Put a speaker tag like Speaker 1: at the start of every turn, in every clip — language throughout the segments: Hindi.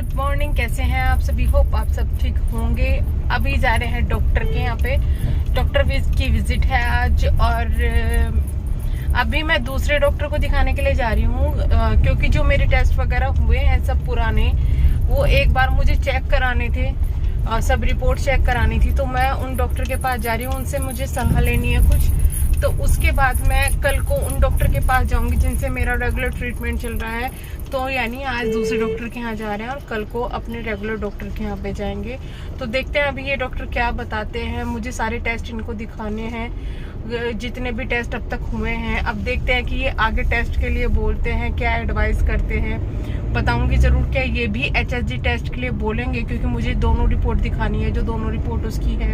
Speaker 1: गुड मॉर्निंग, कैसे हैं आप सभी? होप आप सब ठीक होंगे। अभी जा रहे हैं डॉक्टर के यहाँ पे। डॉक्टर की विजिट है आज। और अभी मैं दूसरे डॉक्टर को दिखाने के लिए जा रही हूँ, क्योंकि जो मेरे टेस्ट वगैरह हुए हैं सब पुराने, वो एक बार मुझे चेक कराने थे, सब रिपोर्ट चेक करानी थी। तो मैं उन डॉक्टर के पास जा रही हूँ, उनसे मुझे सलाह लेनी है कुछ। तो उसके बाद मैं कल को उन डॉक्टर के पास जाऊंगी जिनसे मेरा रेगुलर ट्रीटमेंट चल रहा है। तो यानी आज दूसरे डॉक्टर के यहाँ जा रहे हैं और कल को अपने रेगुलर डॉक्टर के यहाँ पे जाएंगे। तो देखते हैं अभी ये डॉक्टर क्या बताते हैं। मुझे सारे टेस्ट इनको दिखाने हैं, जितने भी टेस्ट अब तक हुए हैं। अब देखते हैं कि ये आगे टेस्ट के लिए बोलते हैं, क्या एडवाइस करते हैं। बताऊंगी जरूर। क्या ये भी HSG टेस्ट के लिए बोलेंगे, क्योंकि मुझे दोनों रिपोर्ट दिखानी है, जो दोनों रिपोर्ट उसकी है।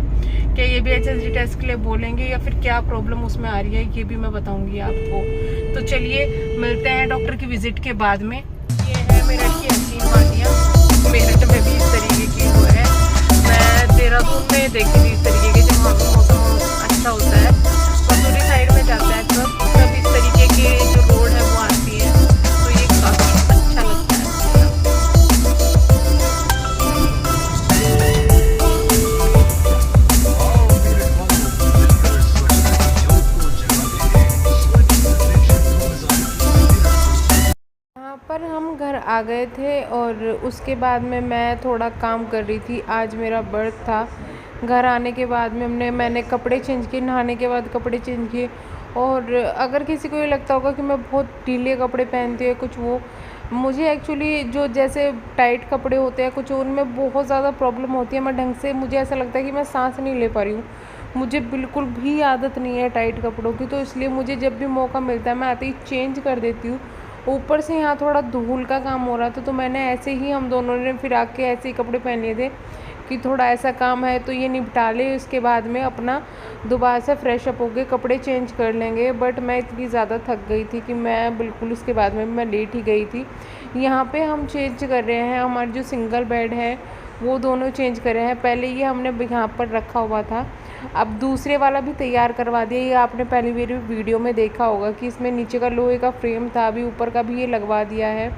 Speaker 1: क्या ये भी HSG टेस्ट के लिए बोलेंगे या फिर क्या प्रॉब्लम उसमें आ रही है, ये भी मैं बताऊंगी आपको। तो चलिए मिलते हैं डॉक्टर की विजिट के बाद में। ये है मेरठ की हसीन वादियाँ। मेरठ में भी इस तरीके की वो है। मैं देहरादून में देखी थी इस तरीके के, जब वहाँ पर मौसम अच्छा होता है। मसूरी साइड में जाता है तब इस तरीके के जो रोड है वो आती है। तो ये काफ़ी अच्छा लगता है। यहाँ पर हम घर आ गए थे और उसके बाद में मैं थोड़ा काम कर रही थी। आज मेरा बर्थ था। घर आने के बाद में मैंने कपड़े चेंज किए, नहाने के बाद कपड़े चेंज किए। और अगर किसी को ये लगता होगा कि मैं बहुत ढीले कपड़े पहनती हूँ कुछ, वो मुझे एक्चुअली जो जैसे टाइट कपड़े होते हैं कुछ, उनमें बहुत ज़्यादा प्रॉब्लम होती है। मैं ढंग से, मुझे ऐसा लगता है कि मैं सांस नहीं ले पा रही हूँ। मुझे बिल्कुल भी आदत नहीं है टाइट कपड़ों की। तो इसलिए मुझे जब भी मौका मिलता है मैं आते ही चेंज कर देती हूँ। ऊपर से यहाँ थोड़ा धूल का काम हो रहा था, तो मैंने ऐसे ही, हम दोनों ने फिर आके ऐसे ही कपड़े पहन लिए थे कि थोड़ा ऐसा काम है तो ये निपटा ले, उसके बाद में अपना दोबारा से फ्रेश अप होके कपड़े चेंज कर लेंगे। बट मैं इतनी ज़्यादा थक गई थी कि मैं बिल्कुल उसके बाद में मैं लेट ही गई थी। यहाँ पे हम चेंज कर रहे हैं, हमारे जो सिंगल बेड है वो दोनों चेंज कर रहे हैं। पहले ये हमने यहाँ पर रखा हुआ था, अब दूसरे वाला भी तैयार करवा दिया। ये आपने पहले मेरी वीडियो में देखा होगा कि इसमें नीचे का लोहे का फ्रेम था, अभी ऊपर का भी ये लगवा दिया है।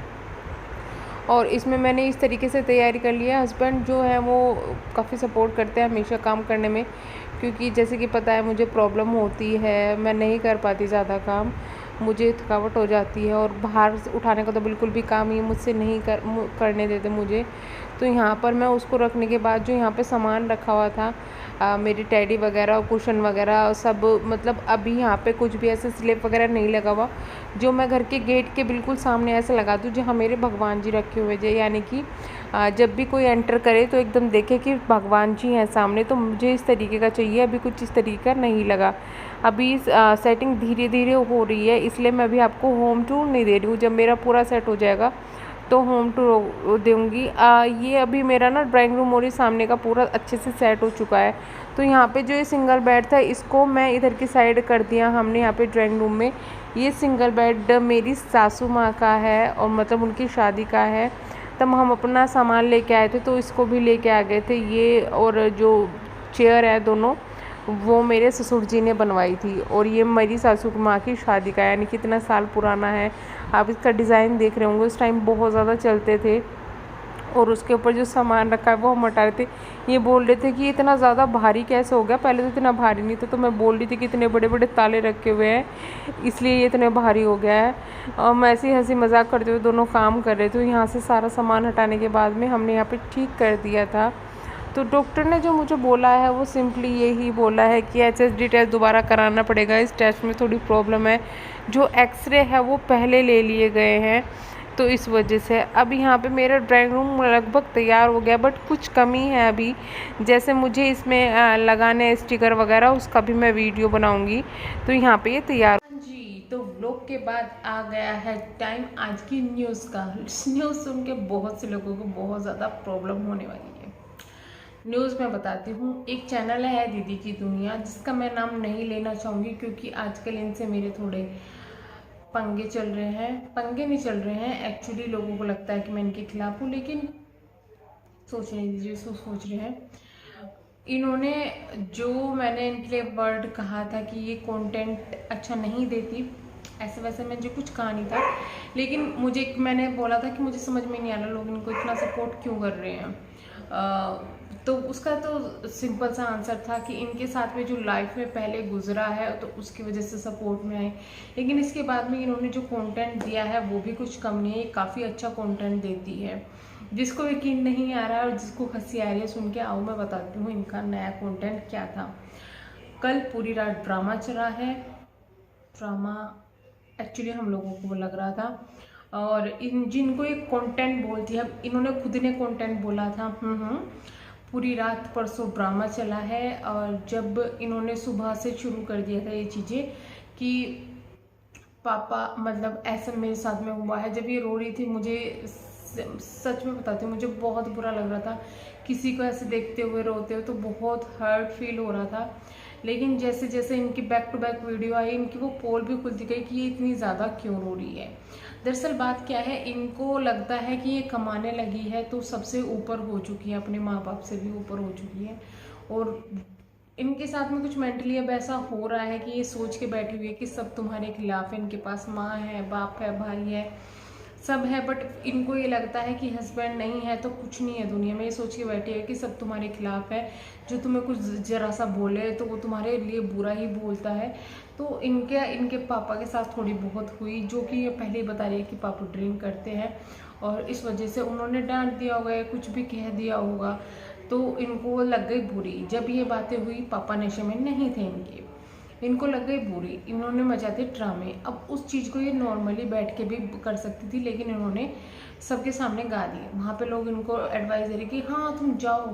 Speaker 1: और इसमें मैंने इस तरीके से तैयारी कर लिया। हस्बैंड जो है वो काफ़ी सपोर्ट करते हैं हमेशा काम करने में, क्योंकि जैसे कि पता है मुझे प्रॉब्लम होती है, मैं नहीं कर पाती ज़्यादा काम, मुझे थकावट हो जाती है। और बाहर उठाने का तो बिल्कुल भी काम ही मुझसे नहीं करने देते मुझे। तो यहाँ पर मैं उसको रखने के बाद जो यहाँ पे सामान रखा हुआ था, मेरी टेडी वगैरह, कुशन वगैरह सब, मतलब अभी यहाँ पे कुछ भी ऐसे स्लिप वगैरह नहीं लगा हुआ। जो मैं घर के गेट के बिल्कुल सामने ऐसे लगा दूँ जहाँ मेरे भगवान जी रखे हुए थे, यानी कि जब भी कोई एंटर करे तो एकदम देखे कि भगवान जी हैं सामने। तो मुझे इस तरीके का चाहिए, अभी कुछ इस तरीके का नहीं लगा। अभी सेटिंग धीरे धीरे हो रही है, इसलिए मैं अभी आपको होम टूर नहीं दे रही हूँ। जब मेरा पूरा सेट हो जाएगा तो होम टूर दूँगी। ये अभी मेरा ना ड्राइंग रूम और ये सामने का पूरा अच्छे से सेट हो चुका है। तो यहाँ पे जो ये सिंगल बेड था इसको मैं इधर की साइड कर दिया हमने यहाँ पे ड्राइंग रूम में। ये सिंगल बेड मेरी सासू माँ का है, और मतलब उनकी शादी का है। तब हम अपना सामान लेके आए थे तो इसको भी लेके आ गए थे। ये और जो चेयर है दोनों, वो मेरे ससुर जी ने बनवाई थी। और ये मेरी सासू माँ की शादी का है, यानी कितना साल पुराना है। आप इसका डिज़ाइन देख रहे होंगे, उस टाइम बहुत ज़्यादा चलते थे। और उसके ऊपर जो सामान रखा है वो हम हटा रहे थे। ये बोल रहे थे कि इतना ज़्यादा भारी कैसे हो गया, पहले तो इतना भारी नहीं था। तो मैं बोल रही थी कि इतने बड़े बड़े ताले रखे हुए हैं इसलिए ये इतने भारी हो गया है। और मैं ऐसे ही हंसी मजाक करते हुए दोनों काम कर रहे थे। यहाँ से सारा सामान हटाने के बाद में हमने यहाँ पे ठीक कर दिया था। तो डॉक्टर ने जो मुझे बोला है वो सिंपली यही बोला है कि HSG टेस्ट दोबारा कराना पड़ेगा। इस टेस्ट में थोड़ी प्रॉब्लम है, जो एक्सरे है वो पहले ले लिए गए हैं, तो इस वजह से। अब यहाँ पे मेरा ड्राइंग रूम लगभग तैयार हो गया, बट कुछ कमी है अभी। जैसे मुझे इसमें लगाने स्टिकर वगैरह, उसका भी मैं वीडियो बनाऊंगी। तो यहाँ पे ये तैयार जी। तो व्लॉग के बाद आ गया है टाइम आज की न्यूज़ का। न्यूज़ सुन के बहुत से लोगों को बहुत ज़्यादा प्रॉब्लम होने वाली है। न्यूज़ में बताती हूँ। एक चैनल है दीदी की दुनिया, जिसका मैं नाम नहीं लेना चाहूँगी, क्योंकि आजकल इनसे मेरे थोड़े पंगे चल रहे हैं। पंगे नहीं चल रहे हैं एक्चुअली, लोगों को लगता है कि मैं इनके खिलाफ हूँ, लेकिन सोचने दीजिए, सोच रहे हैं। इन्होंने जो मैंने इनके लिए वर्ड कहा था कि ये कंटेंट अच्छा नहीं देती, ऐसे वैसे मुझे कुछ कहा नहीं था, लेकिन मैंने बोला था कि मुझे समझ में नहीं आ रहा लोग इनको इतना सपोर्ट क्यों कर रहे हैं। तो उसका तो सिंपल सा आंसर था कि इनके साथ में जो लाइफ में पहले गुजरा है तो उसकी वजह से सपोर्ट में आए। लेकिन इसके बाद में इन्होंने जो कंटेंट दिया है वो भी कुछ कम नहीं है, ये काफ़ी अच्छा कंटेंट देती है। जिसको यकीन नहीं आ रहा है और जिसको हंसी आ रही है सुन के, आओ मैं बताती हूँ इनका नया कंटेंट क्या था। कल पूरी रात ड्रामा चला है। ड्रामा एक्चुअली हम लोगों को लग रहा था, और जिनको ये कंटेंट बोलती है, इन्होंने खुद ने कंटेंट बोला था। पूरी रात परसों ड्रामा चला है, और जब इन्होंने सुबह से शुरू कर दिया था ये चीज़ें कि पापा मतलब ऐसा मेरे साथ में हुआ है। जब ये रो रही थी मुझे सच में बताती हूँ मुझे बहुत बुरा लग रहा था, किसी को ऐसे देखते हुए रोते हुए तो बहुत हर्ट फील हो रहा था। लेकिन जैसे जैसे इनकी बैक टू बैक वीडियो आई, इनकी वो पोल भी खुलती गई कि ये इतनी ज़्यादा क्यों रो रही है। दरअसल बात क्या है, इनको लगता है कि ये कमाने लगी है तो सबसे ऊपर हो चुकी है, अपने माँ बाप से भी ऊपर हो चुकी है। और इनके साथ में कुछ मेंटली अब ऐसा हो रहा है कि ये सोच के बैठी हुई है कि सब तुम्हारे खिलाफ है। इनके पास माँ है, बाप है, भाई है, सब है, बट इनको ये लगता है कि हस्बैंड नहीं है तो कुछ नहीं है दुनिया में। ये सोच के बैठी है कि सब तुम्हारे खिलाफ है, जो तुम्हें कुछ जरा सा बोले तो वो तुम्हारे लिए बुरा ही बोलता है। तो इनके पापा के साथ थोड़ी बहुत हुई, जो कि ये पहले ही बता रही है कि पापा ड्रिंक करते हैं, और इस वजह से उन्होंने डांट दिया होगा या कुछ भी कह दिया होगा, तो इनको लग गई बुरी। जब ये बातें हुई, पापा नशे में नहीं थे इनको लग गई बुरी, इन्होंने मचा दिए ड्रामे। अब उस चीज़ को ये नॉर्मली बैठ के भी कर सकती थी, लेकिन इन्होंने सबके सामने गा दिए। वहाँ पे लोग इनको एडवाइस दे रहे कि हाँ तुम जाओ।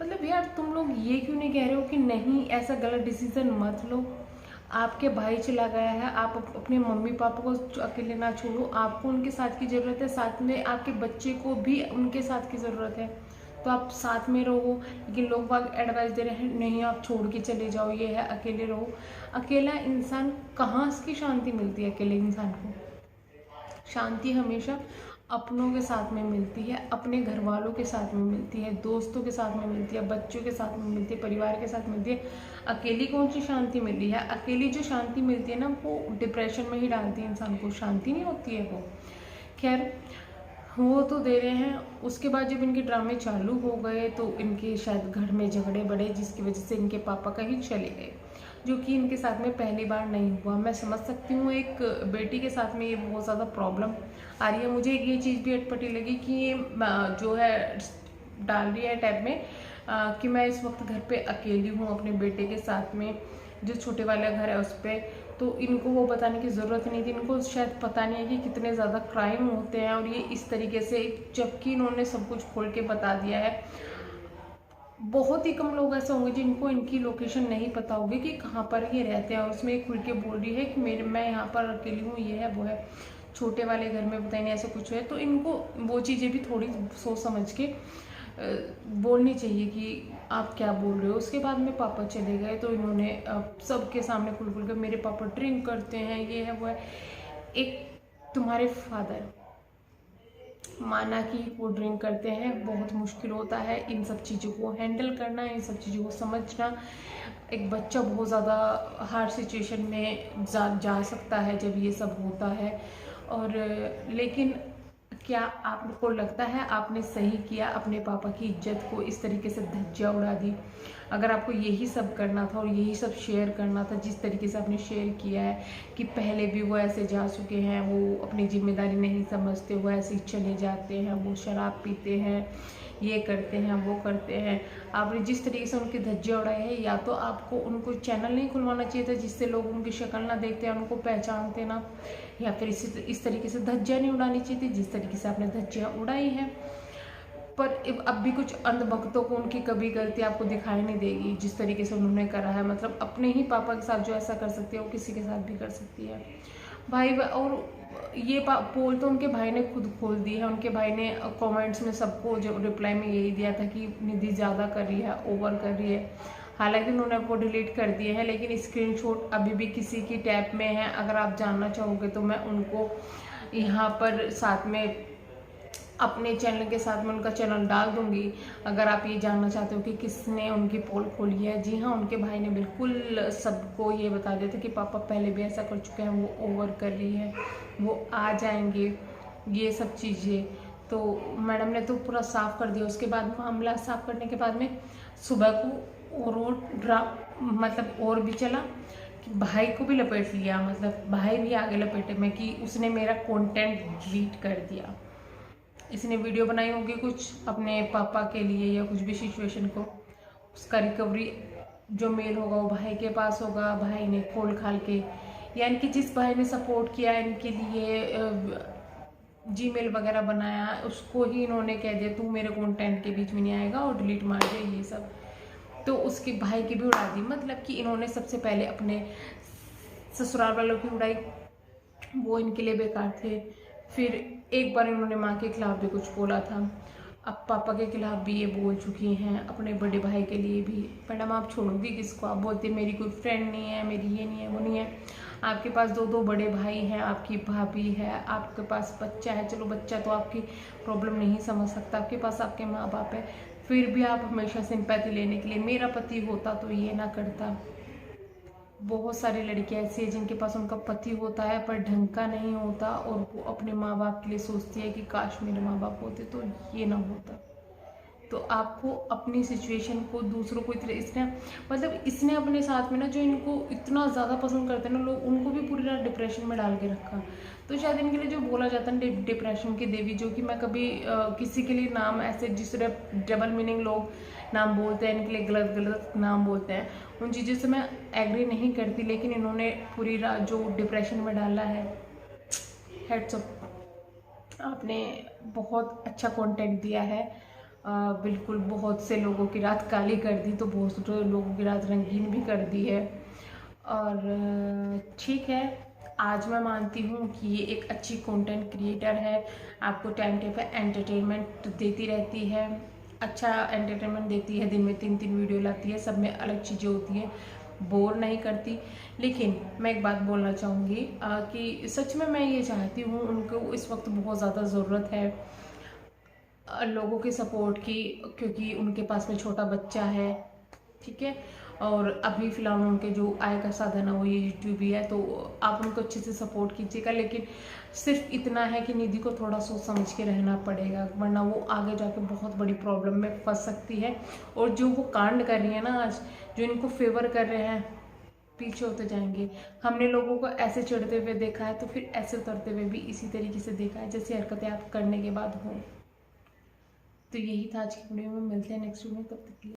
Speaker 1: मतलब यार तुम लोग ये क्यों नहीं कह रहे हो कि नहीं ऐसा गलत डिसीजन मत लो। आपके भाई चला गया है, आप अपने मम्मी पापा को अकेले ना छोड़ो, आपको उनके साथ की ज़रूरत है, साथ में आपके बच्चे को भी उनके साथ की ज़रूरत है, तो आप साथ में रहो। लेकिन लोग बाग एडवाइस दे रहे हैं नहीं आप छोड़ के चले जाओ, ये है अकेले रहो। अकेला इंसान कहाँ की शांति मिलती है? अकेले इंसान को शांति हमेशा अपनों के साथ में मिलती है, अपने घर वालों के साथ में मिलती है, दोस्तों के साथ में मिलती है, बच्चों के साथ में मिलती है, परिवार के साथ मिलती है। अकेली कौन सी शांति मिली है? अकेली जो शांति मिलती है ना, वो डिप्रेशन में ही डालती है इंसान को, शांति नहीं होती है वो। खैर वो तो दे रहे हैं। उसके बाद जब इनके ड्रामे चालू हो गए तो इनके शायद घर में झगड़े बढ़े, जिसकी वजह से इनके पापा कहीं चले गए, जो कि इनके साथ में पहली बार नहीं हुआ। मैं समझ सकती हूँ एक बेटी के साथ में ये बहुत ज़्यादा प्रॉब्लम आ रही है। मुझे एक ये चीज़ भी अटपटी लगी कि ये जो है डाल रही है टैब में कि मैं इस वक्त घर पे अकेली हूँ अपने बेटे के साथ में, जो छोटे वाला घर है उस पर। तो इनको वो बताने की ज़रूरत नहीं थी, इनको शायद पता नहीं है कि कितने ज़्यादा क्राइम होते हैं, और ये इस तरीके से, जबकि इन्होंने सब कुछ खोल के बता दिया है। बहुत ही कम लोग ऐसे होंगे जिनको इनकी लोकेशन नहीं पता होगी कि कहाँ पर ये रहते हैं, और उसमें खुल के बोल रही है कि मैं यहाँ पर अकेली हूँ, ये है वो है, छोटे वाले घर में बताइए ऐसा कुछ है। तो इनको वो चीज़ें भी थोड़ी सोच समझ के बोलनी चाहिए कि आप क्या बोल रहे हो। उसके बाद में पापा चले गए तो इन्होंने सबके सामने खुल खुल कर मेरे पापा ड्रिंक करते हैं, ये है वो है। एक तुम्हारे फादर माना कि वो ड्रिंक करते हैं, बहुत मुश्किल होता है इन सब चीज़ों को हैंडल करना, इन सब चीज़ों को समझना। एक बच्चा बहुत ज़्यादा हार्ड सिचुएशन में जा सकता है जब ये सब होता है। और लेकिन क्या आपको लगता है आपने सही किया अपने पापा की इज्जत को इस तरीके से धज्जियाँ उड़ा दी? अगर आपको यही सब करना था और यही सब शेयर करना था जिस तरीके से आपने शेयर किया है कि पहले भी वो ऐसे जा चुके हैं, वो अपनी जिम्मेदारी नहीं समझते, वो ऐसे ही चले जाते हैं, वो शराब पीते हैं, ये करते हैं, वो करते हैं, आपने जिस तरीके से उनकी धज्जियाँ उड़ाई है, या तो आपको उनको चैनल नहीं खुलवाना चाहिए था जिससे लोग उनकी शक्ल ना देखते हैं, उनको पहचानते ना, या फिर इस तरीके से धज्जियाँ नहीं उड़ानी चाहिए थी जिस तरीके से आपने धज्जियाँ उड़ाई हैं। पर अब भी कुछ अंधभक्तों को उनकी कभी गलती आपको दिखाई नहीं देगी जिस तरीके से उन्होंने करा है। मतलब अपने ही पापा के साथ जो ऐसा कर सकती है वो किसी के साथ भी कर सकती है भाई। और ये पोल तो उनके भाई ने खुद खोल दी है। उनके भाई ने कमेंट्स में सबको जो रिप्लाई में यही दिया था कि निधि ज़्यादा कर रही है, ओवर कर रही है। हालांकि उन्होंने वो डिलीट कर दिए हैं, लेकिन स्क्रीनशॉट अभी भी किसी की टैब में है। अगर आप जानना चाहोगे तो मैं उनको यहाँ पर साथ में अपने चैनल के साथ मैं उनका चैनल डाल दूंगी, अगर आप ये जानना चाहते हो कि किसने उनकी पोल खोली है। जी हाँ, उनके भाई ने बिल्कुल सबको ये बता दिया था कि पापा पहले भी ऐसा कर चुके हैं, वो ओवर कर रही है, वो आ जाएंगे, ये सब चीज़ें। तो मैडम ने तो पूरा साफ कर दिया। उसके बाद मामला साफ करने के बाद में सुबह को मतलब और भी चला कि भाई को भी लपेट लिया, मतलब भाई भी आगे लपेटे में कि उसने मेरा कंटेंट डिलीट कर दिया। इसने वीडियो बनाई होगी कुछ अपने पापा के लिए या कुछ भी सिचुएशन को, उसका रिकवरी जो मेल होगा वो भाई के पास होगा। भाई ने खोल खाल के, यानी कि जिस भाई ने सपोर्ट किया इनके लिए जीमेल वगैरह बनाया, उसको ही इन्होंने कह दिया तू मेरे कंटेंट के बीच में नहीं आएगा और डिलीट मार दे ये सब। तो उसके भाई की भी उड़ा दी, मतलब कि इन्होंने सबसे पहले अपने ससुराल वालों की उड़ाई, वो इनके लिए बेकार थे। फिर एक बार इन्होंने माँ के खिलाफ भी कुछ बोला था, अब पापा के खिलाफ भी ये बोल चुकी हैं, अपने बड़े भाई के लिए भी। मैडम आप छोड़ोगी किसको? आप बोलते मेरी कोई फ्रेंड नहीं है, मेरी ये नहीं है, वो नहीं है। आपके पास दो बड़े भाई हैं, आपकी भाभी है, आपके पास बच्चा है। चलो बच्चा तो आपकी प्रॉब्लम नहीं समझ सकता, आपके पास आपके माँ बाप है, फिर भी आप हमेशा सिंपैथी लेने के लिए, मेरा पति होता तो ये ना करता। बहुत सारी लड़कियां ऐसी है जिनके पास उनका पति होता है पर ढंग का नहीं होता, और वो अपने माँ बाप के लिए सोचती है कि काश मेरे माँ बाप होते तो ये ना होता। तो आपको अपनी सिचुएशन को दूसरों को इतना, इसने मतलब इसने अपने साथ में ना, जो इनको इतना ज़्यादा पसंद करते हैं ना लोग, उनको भी पूरी रात डिप्रेशन में डाल के रखा। तो शायद इनके लिए जो बोला जाता है डिप्रेशन की देवी, जो कि मैं कभी किसी के लिए नाम ऐसे जिस डबल मीनिंग लोग नाम बोलते हैं, इनके लिए गलत गलत नाम बोलते हैं, उन चीज़ों से मैं एग्री नहीं करती। लेकिन इन्होंने पूरी रात जो डिप्रेशन में डाला है, हेड्स अप, आपने बहुत अच्छा कंटेंट दिया है। बिल्कुल बहुत से लोगों की रात काली कर दी, तो बहुत से लोगों की रात रंगीन भी कर दी है। और ठीक है, आज मैं मानती हूँ कि ये एक अच्छी कंटेंट क्रिएटर है, आपको टाइम टाइम पर एंटरटेनमेंट देती रहती है, अच्छा एंटरटेनमेंट देती है, दिन में 3-3 वीडियो लाती है, सब में अलग चीज़ें होती हैं, बोर नहीं करती। लेकिन मैं एक बात बोलना चाहूँगी कि सच में मैं ये चाहती हूँ, उनको इस वक्त बहुत ज़्यादा ज़रूरत है लोगों के सपोर्ट की, क्योंकि उनके पास में छोटा बच्चा है, ठीक है, और अभी फ़िलहाल उनके जो आय का साधन है वो ये यूट्यूब ही है। तो आप उनको अच्छे से सपोर्ट कीजिएगा, लेकिन सिर्फ इतना है कि निधि को थोड़ा सोच समझ के रहना पड़ेगा, वरना वो आगे जाके बहुत बड़ी प्रॉब्लम में फंस सकती है। और जो वो कांड कर रही है ना आज, जो इनको फेवर कर रहे हैं, पीछे होते जाएंगे। हमने लोगों को ऐसे चढ़ते हुए देखा है, तो फिर ऐसे उतरते हुए भी इसी तरीके से देखा है, जैसी हरकतें आप करने के बाद हो। तो यही था आज की वीडियो में, मिलते हैं नेक्स्ट वीडियो में, तब तक के लिए।